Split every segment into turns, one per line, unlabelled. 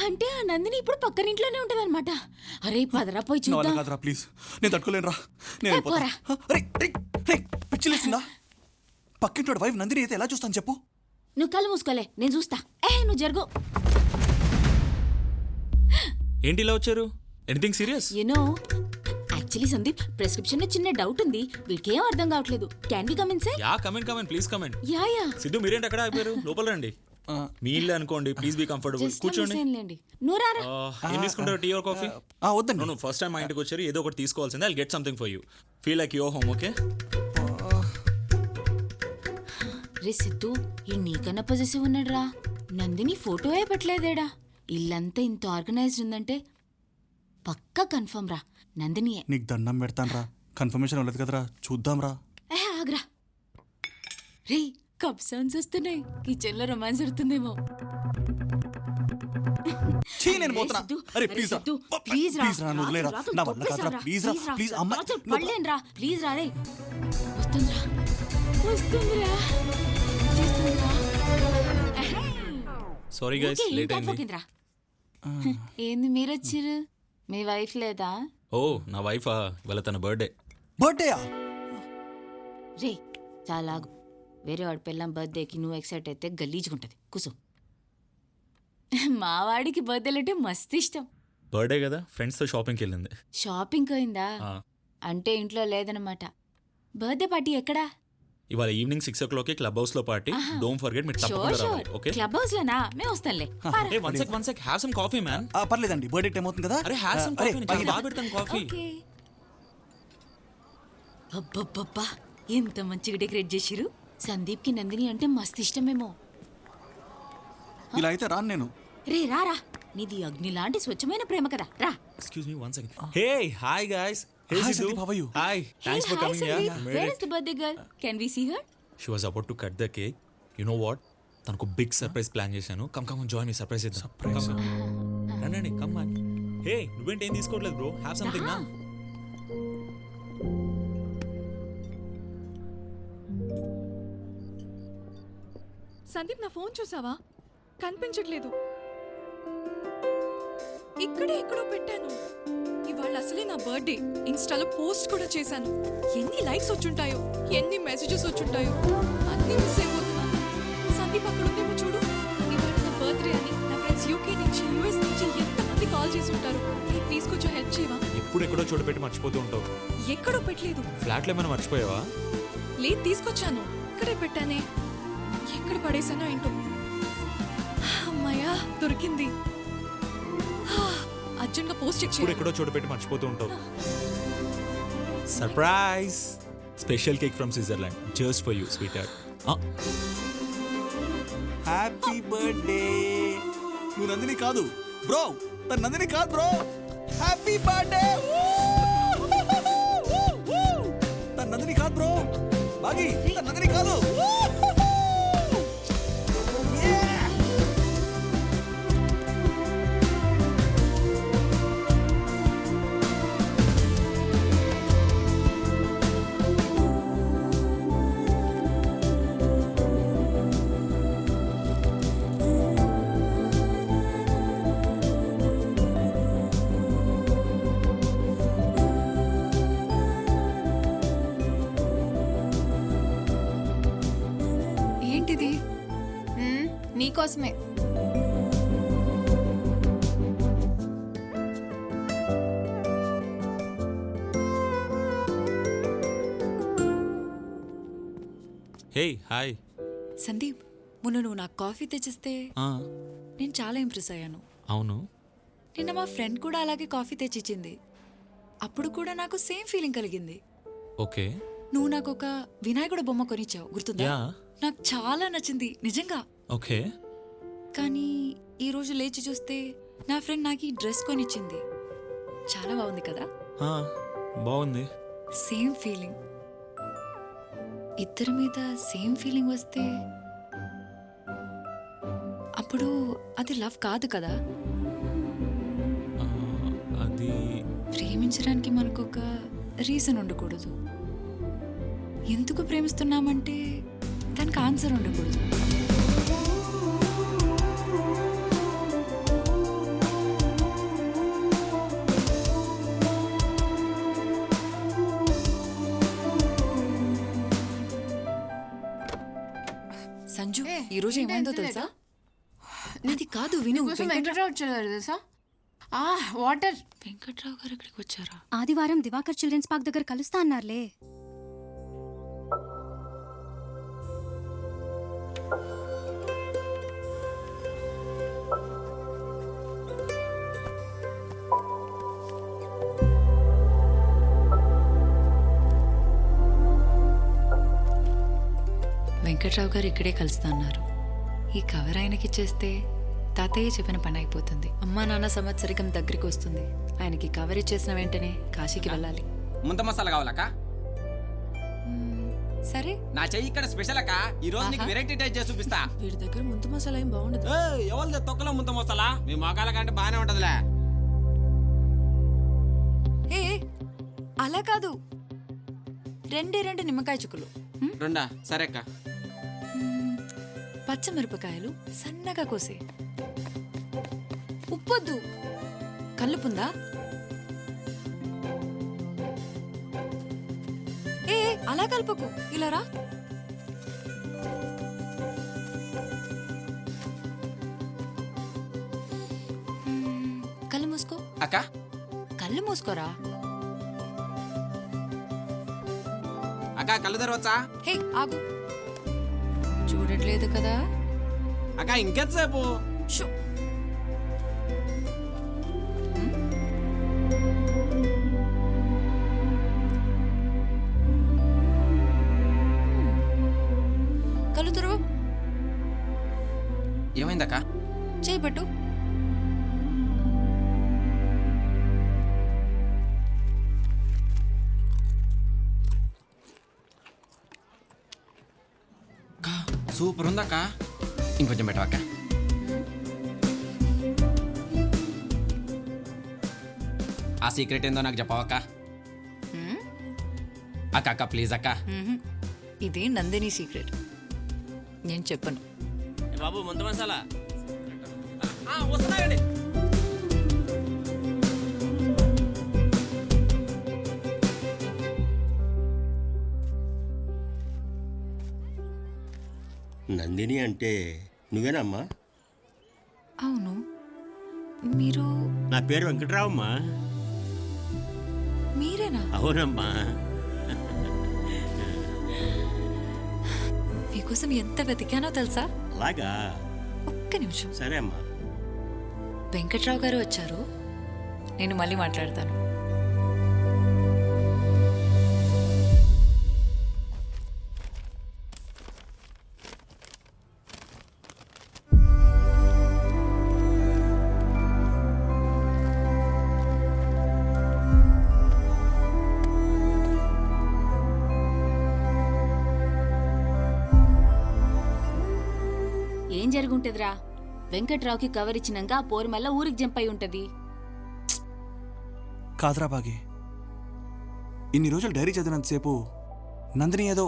అంటే ఆ నందిని ఇప్పుడు పక్కనింట్లోనే ఉంటదన్నమాట. అరే పదరా పోయి చూద్దాం.
కాదురా ప్లీజ్, నేను తట్టుకోలేనురా. నేను
పోరా.
పిచ్చిలేసిందా? పక్కింటోడు వైఫ్ నందిని అయితే ఎలా చూస్తాను చెప్పు?
నువ్వు కళ్ళు మూసుకోలే, నేను చూస్తా. నువ్వు జరుగు.
ఏంటి ఇలా వచ్చారు? Anything serious?
You know actually Sandeep, prescription లో చిన్న డౌట్ ఉంది. వీడికి ఏం అర్థం కావట్లేదు. Can we come in sir?
Yeah come in please come in.
Yeah
Siddhu మీరేంటి అక్కడ అయిపోయారు? లోపల రండి. మీ ఇల్లు అనుకోండి, ప్లీజ్ బీ కంఫర్టబుల్. కూర్చోండి.
నువ్వు రారా.
ఏం తీసుకుంటారు, టీ ఆర్ కాఫీ?
వద్దండి.
నువ్వు ఫస్ట్ టైం మా ఇంటికి వచ్చారు, ఏదో ఒకటి తీసుకోవాల్సిందే. I get something for you. Feel like your home. Okay
రే సిద్ధు, ఈ నీకన్నా పొజిటివ్ ఉన్నాడురా. నందిని ఫోటోయే పెట్టలేదేడా. ఇల్లంతా ఇంత ఆర్గనైజ్డ్ ఉందంటే పక్కా కన్ఫర్మ్ రా, నందినియే.
నీకు దండం పెడతాను రా, కన్ఫర్మేషన్ అవ్వలేదు కదరా, చూద్దాం రా.
ఆగ్రా. రే కప్ సౌండ్స్ వస్తున్నాయి, కిచెన్ లో రొమాన్స్ జరుగుతుందేమో.
నేను పోతున్నా. అరే ప్లీజ్ రా,
ప్లీజ్
రా, వదిలేరా. నా వల్ల కాదురా, ప్లీజ్ రా, ప్లీజ్ అమ్మ.
పడలేను రా, ప్లీజ్ రా. రే వస్తుందిరా, వస్తుందిరా.
సారీ గైస్, లేట్ అయింది.
ఏంది మీరు వచ్చిర్రు? మీ వైఫ్ లేదా?
ఓ నా వైఫా, ఇవాళ తన బర్త్డే.
బర్త్డేయా?
రే చాలా ఆగు. వేరే వాడి పిల్లం బర్త్డేకి నువ్వు ఎక్సైట్ అయితే గలీజుకుంటది. కూసో. మా వాడికి బర్త్డేలు అంటే మస్తు ఇష్టం.
బర్త్డే కదా, ఫ్రెండ్స్ తో షాపింగ్కి వెళ్ళింది.
షాపింగ్ అయిందా? అంటే ఇంట్లో లేదనమాట. బర్త్డే పార్టీ ఎక్కడా?
ఇవాళ ఈవినింగ్ 6 o'clock క్లబ్ హౌస్ లో పార్టీ. డోంట్ ఫర్గెట్, మీరు తప్పకుండా రావాలి. ఓకే?
క్లబ్ హౌస్ లోనా? మేము వస్తాంలే.
Hey one sec have some coffee man.
పర్లేదండి, బర్త్డే టైం అవుతుంది కదా.
అరే హ్యావ్ సమ్ కాఫీ, నేను బాగా పెడతాను కాఫీ.
అబ్బబ్బబ్బా, ఎంత మంచిగా డెకరేట్ చేసిరు. సందీప్ కి నందిని అంటే మస్తు ఇష్టమేమో.
ఇలా అయితే రాను నేను.
రే రారా, నీది అగ్ని లాంటి స్వచ్ఛమైన ప్రేమ కదా, రా.
Excuse me 1 second. Hey hi guys.
Hi Sandeep, how are you?
Hi, thanks for coming here.
Where is the birthday girl? Can we see her?
She was about to cut the cake. You know what? తనకు big surprise plan చేశాను. Come join me, surprise ఇద్దాం.
Surprise?
రండి come on. హే నువ్వేంటి ఏం తీసుకోవట్లేదు bro? Have something నా.
సందీప్, నా phone చూసావా? కనిపించట్లేదు. ఇక్కడే ఎక్కడో పెట్టాను. ఇవాళ అసలే నా బర్త్డే. ఇన్స్టాలో పోస్ట్ కూడా చేశాను. ఎన్ని లైక్స్ వచ్చుంటాయో, ఎన్ని మెసేజెస్ వచ్చుంటాయో, అన్నీ మిస్ అయిపోతున్నాను. సందీప్ అక్కడ ఉందేమో చూడు. ఇవాళ నా బర్త్డే అని నా ఫ్రెండ్స్ యూకే నుంచి, యూఎస్ నుంచి ఎంతమంది కాల్ చేసి ఉంటారు. ప్లీజ్ కొంచెం హెల్ప్ చేయవా?
ఎప్పుడు ఎక్కడో చోటు పెట్టి మర్చిపోతూ ఉంటావు.
ఎక్కడో పెట్టలేదు.
ఫ్లాట్లో ఏమైనా మర్చిపోయావా?
లేదు, తీసుకొచ్చాను. ఇక్కడే పెట్టానే. ఎక్కడ పడేశానో ఏంటో. అమ్మాయ్యా, దొరికింది. అర్జెంట్గా పోస్ట్ చెక్
ఇప్పుడు ఎక్కడో చోటు పెట్టి మర్చిపోతూ ఉంటావు. Surprise! Special cake from Switzerland, just for you sweet heart.
Happy birthday. నువ్వు నందిని కాదు బ్రో, తన నందిని కాదు బ్రో. Happy birthday. తన నందిని కాదు బ్రో. బాగి, తన నందిని కాదు.
ఏంటిది?
నీకోసమే.
Hey hi.
సందీప్, మొన్న నువ్వు నాకు కాఫీ తెచ్చిస్తే నేను చాలా ఇంప్రెస్ అయ్యాను.
అవును.
నిన్న మా ఫ్రెండ్ కూడా అలాగే కాఫీ తెచ్చిచ్చింది. అప్పుడు కూడా నాకు సేమ్ ఫీలింగ్ కలిగింది.
ఓకే.
నువ్వు నాకు ఒక వినాయకుడు బొమ్మ కొనిచ్చావు, గుర్తుందా? నాకు చాలా నచ్చింది నిజంగా.
ఓకే.
కానీ ఈ రోజు లేచి చూస్తే నా ఫ్రెండ్ నాకు ఈ డ్రెస్ కొనిచ్చింది. చాలా బాగుంది కదా?
బాగుంది.
Same feeling. ఇద్దరి మీద సేమ్ ఫీలింగ్ వస్తే అప్పుడు అది లవ్ కాదు కదా?
అది
ప్రేమించడానికి మనకు ఒక రీజన్ ఉండకూడదు. ఎందుకు ప్రేమిస్తున్నామంటే దానికి ఆన్సర్ ఉండకూడదు. ఈరోజు ఏమైందో తెలుసా? ఇది కాదు విను.
కోసం వెంకట్రావు వచ్చారు తెలుసా? వాటర్.
వెంకట్రావు గారు ఇక్కడికి వచ్చారా?
ఆదివారం దివాకర్ చిల్డ్రన్స్ పార్క్ దగ్గర కలుస్తా అన్నారులే.
వెంకట్రావు గారు ఇక్కడే కలుస్తా అన్నారు. ఈ కవర్ ఆయనకి ఇచ్చేస్తే తాతయ్య చెప్పిన పని అయిపోతుంది. అమ్మా నాన్న సంవత్సరికం దగ్గరికి వస్తుంది. ఆయనకి కవర్ ఇచ్చేసిన వెంటనే కాశీకి వెళ్ళాలి.
ముంత మసాలా కావాలక్క?
సరే.
నా చెయ్యి ఇక్కడ స్పెషల్ అక్క. ఈ రోజు నీకు వెరైటీ టైప్ చేసి చూపిస్తా.
వీడి దగ్గర ముంత మసాలా ఏం బాగుండదు.
ఎవరిది తొక్కలో ముంత మసాలా? మీ మొగాల కంటే బానే ఉంటదిలే.
ఏ అలా కాదు, రెండు నిమ్మకాయ చుక్కలు,
రెండా? సరే అక్క.
పచ్చమిరపకాయలు సన్నగా కోసే. ఉప్పొద్దు. కల్లుపుందా? ఏ అలా కలుపుకు, ఇలా రా. కళ్ళు మూసుకో.
అక్క
కళ్ళు మూసుకోరా.
అక్క కళ్ళు తెరవచ్చా?
హే ఆగు, చూడట్లేదు కదా.
అక్క ఇంకెంతసేపు?
షో. కళ్ళు తెరవు.
ఏమైందక్క?
చేయి పట్టు.
సూపర్ ఉందక్క. ఇంకొంచెం పెట్టవక్క. ఆ సీక్రెట్ ఏందో నాకు చెప్పవక్క. అక్క అక్క ప్లీజ్ అక్క.
ఇది నందిని సీక్రెట్, నేను చెప్పను.
బాబు ముంత మసాలా వస్తున్నాయండి.
నందిని అంటే నువ్వేనమ్మా?
అవును, మీరు?
నా పేరు వెంకట్రావమ్మా.
మీరేనా?
అవునమ్మా.
మీకోసం ఎంత వెతికానో తెలుసా?
అలాగా?
ఒక్క నిమిషం.
సరే అమ్మా.
వెంకట్రావు గారు వచ్చారు, నేను మళ్ళీ మాట్లాడతాను.
ఏం జరుగుంటదిరా? వెంకట్రావుకి కవర్ ఇచ్చినాక ఆ పోరు మళ్ళా ఊరికి జంప్ అయి ఉంటది.
కాదురా బాగి, ఇన్ని రోజులు డైరీ చదివినంతసేపు నందిని ఏదో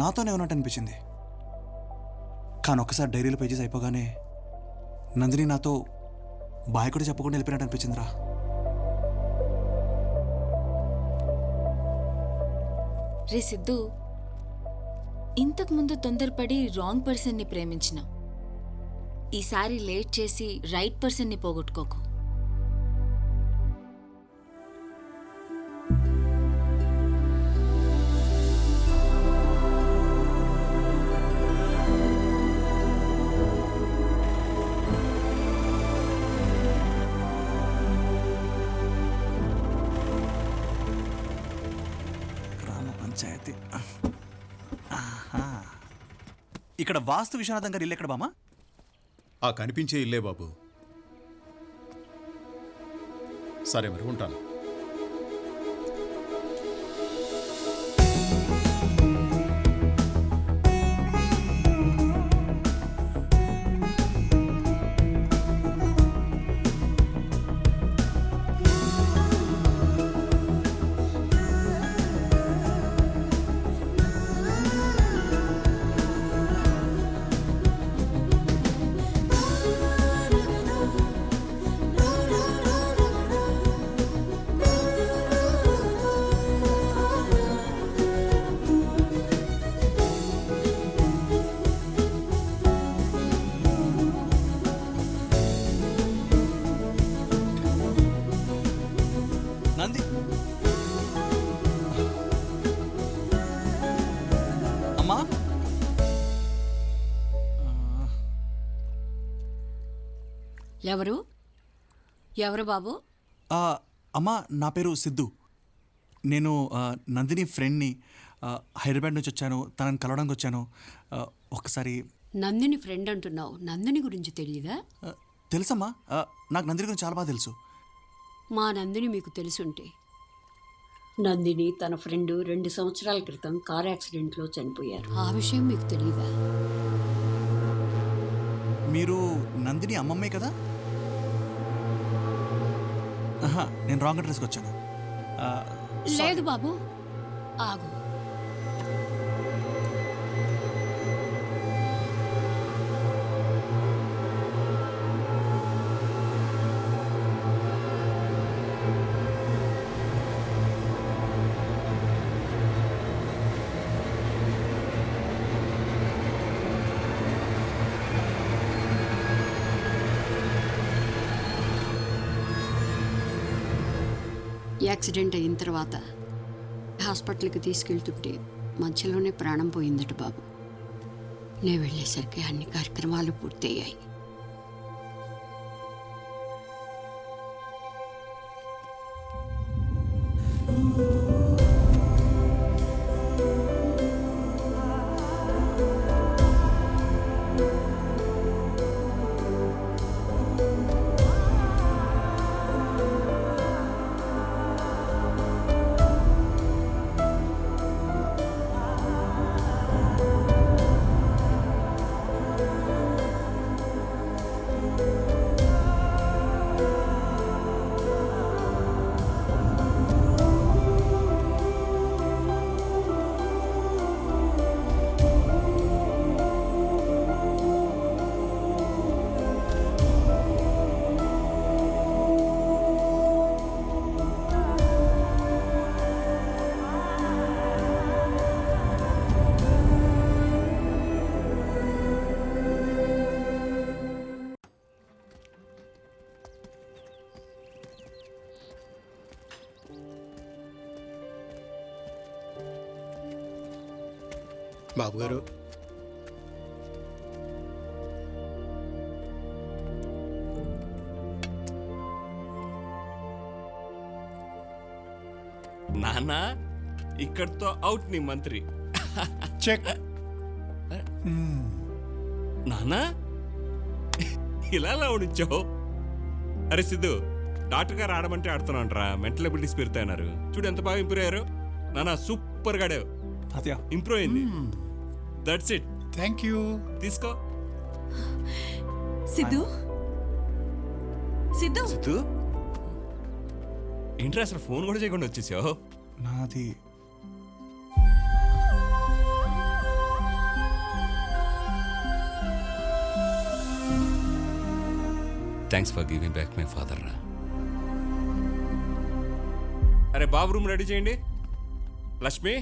నాతోనే ఉన్నట్టు అనిపించింది. కానీ ఒక్కసారి డైరీలో పేజెస్ అయిపోగానే నందిని నాతో బాయ్ కూడా చెప్పకుండా వెళ్ళిపోయినట్టు అనిపించిందిరా.
రే సిద్ధు, ఇంతకు ముందు తొందరపడి రాంగ్ పర్సన్ని ప్రేమించినావు. ఈసారి లేట్ చేసి రైట్ పర్సన్ని పోగొట్టుకోకు.
గ్రామ పంచాయతీ. ఇక్కడ వాస్తు విశ్వనాథం గారి ఇల్లు ఎక్కడ బామా?
ఆ కనిపించే ఇల్లే బాబు. సరే మరి ఉంటాను.
ఎవరు ఎవరు బాబు?
అమ్మా నా పేరు సిద్ధు. నేను నందిని ఫ్రెండ్ని. హైదరాబాద్ నుంచి వచ్చాను, తనని కలవడానికి వచ్చాను. ఒకసారి
నందిని ఫ్రెండ్ అంటున్నావు, నందిని గురించి తెలియదా?
తెలుసమ్మా, నాకు నందిని గురించి చాలా బాగా తెలుసు.
మా నందిని మీకు తెలుసుంటే, నందిని తన ఫ్రెండ్ 2 సంవత్సరాల క్రితం కార్ యాక్సిడెంట్లో చనిపోయారు. ఆ విషయం మీకు తెలియదా?
మీరు నందిని అమ్మమ్మే కదా? నేను రాంగ్ అడ్రస్కి వచ్చాను.
లేదు బాబు, ఆగు. యాక్సిడెంట్ అయిన తర్వాత హాస్పిటల్కి తీసుకెళ్తుంటే మధ్యలోనే ప్రాణం పోయిందట బాబు. నేను వెళ్ళేసరికి అన్ని కార్యక్రమాలు పూర్తయ్యాయి.
బాబు గారు,
నాన్న ఇక్కడితో అవుట్ నీ మంత్రి.
చెక్.
నాన్న ఇలా ఉంచావు. అరే సిద్ధు, డాక్టర్ గారు ఆడమంటే ఆడుతున్నాంట్రా. Mental abilities పెరుగుతాయన్నారు. చూడు ఎంత బాగా ఇంప్రూవ్ అయ్యారు. నాన్న సూపర్ గాడావు.
అదే
ఇంప్రూవ్ అయింది. That's it.
Thank you.
తీసుకో.
సిద్ధు సిద్ధు
సిద్ధు ఏంట్రా అసలు ఫోన్ కూడా చేయకుండా వచ్చేసావు?
నాది
thanks for giving back my father రా. అరే బాబు రూమ్ రెడీ చేయండి. లక్ష్మి